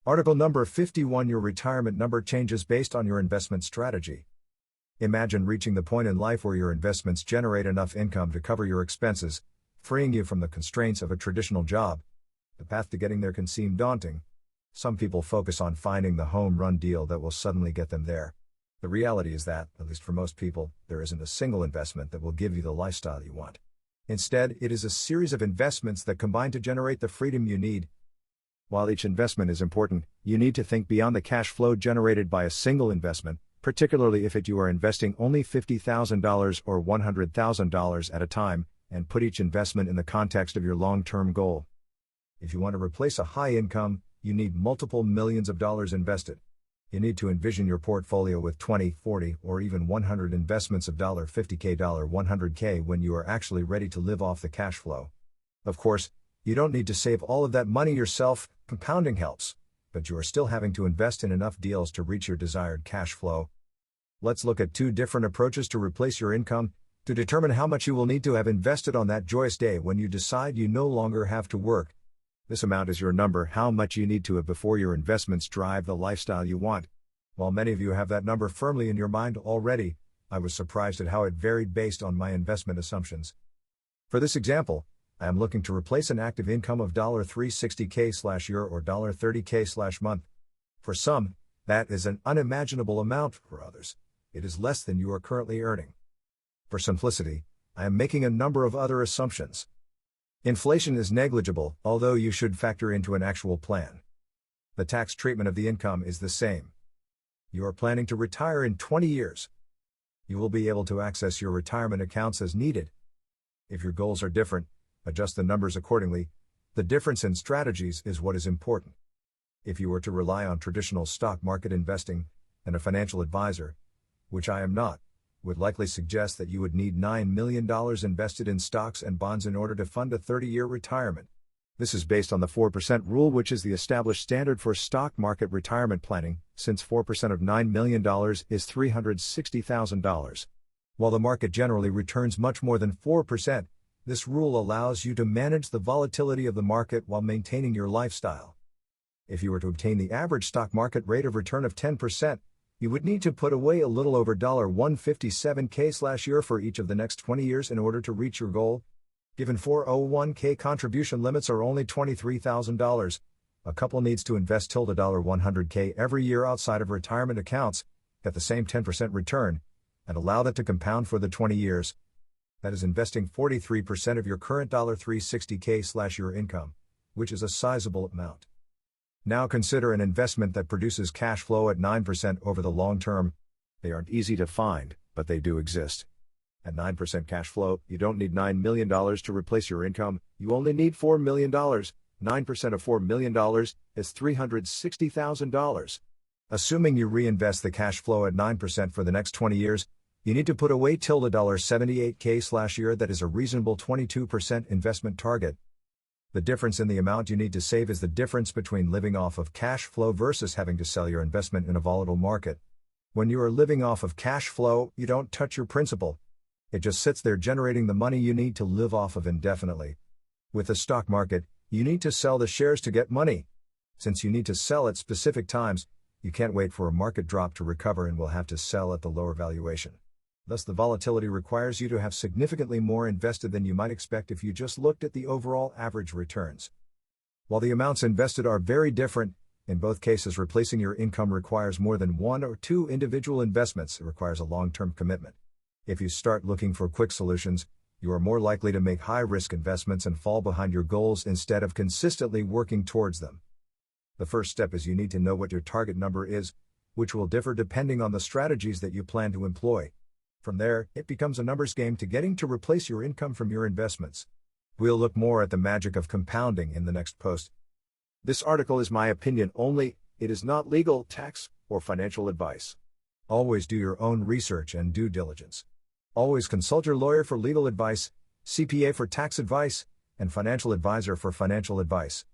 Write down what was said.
Article number 51. Your retirement number changes based on your investment strategy. Imagine reaching the point in life where your investments generate enough income to cover your expenses, freeing you from the constraints of a traditional job. The path to getting there can seem daunting. Some people focus on finding the home run deal that will suddenly get them there. The reality is that, at least for most people, there isn't a single investment that will give you the lifestyle you want. Instead, it is a series of investments that combine to generate the freedom you need. While each investment is important, you need to think beyond the cash flow generated by a single investment, particularly if you are investing only $50,000 or $100,000 at a time, and put each investment in the context of your long-term goal. If you want to replace a high income, you need multiple millions of dollars invested. You need to envision your portfolio with 20, 40, or even 100 investments of $50K, $100K when you are actually ready to live off the cash flow. Of course, you don't need to save all of that money yourself, compounding helps, but you are still having to invest in enough deals to reach your desired cash flow. Let's look at two different approaches to replace your income, to determine how much you will need to have invested on that joyous day when you decide you no longer have to work. This amount is your number, how much you need to have before your investments drive the lifestyle you want. While many of you have that number firmly in your mind already, I was surprised at how it varied based on my investment assumptions. For this example, I am looking to replace an active income of $360K/year or $30K/month. For some, that is an unimaginable amount. For others, it is less than you are currently earning. For simplicity, I am making a number of other assumptions. Inflation is negligible, although you should factor into an actual plan. The tax treatment of the income is the same. You are planning to retire in 20 years. You will be able to access your retirement accounts as needed. If your goals are different, adjust the numbers accordingly. The difference in strategies is what is important. If you were to rely on traditional stock market investing, and a financial advisor, which I am not, would likely suggest that you would need $9 million invested in stocks and bonds in order to fund a 30-year retirement. This is based on the 4% rule, which is the established standard for stock market retirement planning, since 4% of $9 million is $360,000. While the market generally returns much more than 4%, this rule allows you to manage the volatility of the market while maintaining your lifestyle. If you were to obtain the average stock market rate of return of 10%, you would need to put away a little over $157K/year for each of the next 20 years in order to reach your goal. Given 401K contribution limits are only $23,000, a couple needs to invest till $100K every year outside of retirement accounts, get the same 10% return, and allow that to compound for the 20 years. That is investing 43% of your current $360K/year income, which is a sizable amount. Now consider an investment that produces cash flow at 9% over the long term. They aren't easy to find, but they do exist. At 9% cash flow, you don't need $9 million to replace your income, you only need $4 million. 9% of $4 million is $360,000. Assuming you reinvest the cash flow at 9% for the next 20 years, you need to put away till $78K/year. That is a reasonable 22% investment target. The difference in the amount you need to save is the difference between living off of cash flow versus having to sell your investment in a volatile market. When you are living off of cash flow, you don't touch your principal. It just sits there generating the money you need to live off of indefinitely. With the stock market, you need to sell the shares to get money. Since you need to sell at specific times, you can't wait for a market drop to recover and will have to sell at the lower valuation. Thus, the volatility requires you to have significantly more invested than you might expect if you just looked at the overall average returns. While the amounts invested are very different, in both cases replacing your income requires more than one or two individual investments. It requires a long-term commitment. If you start looking for quick solutions, you are more likely to make high-risk investments and fall behind your goals instead of consistently working towards them. The first step is you need to know what your target number is, which will differ depending on the strategies that you plan to employ. From there, it becomes a numbers game to getting to replace your income from your investments. We'll look more at the magic of compounding in the next post. This article is my opinion only, it is not legal, tax, or financial advice. Always do your own research and due diligence. Always consult your lawyer for legal advice, CPA for tax advice, and financial advisor for financial advice.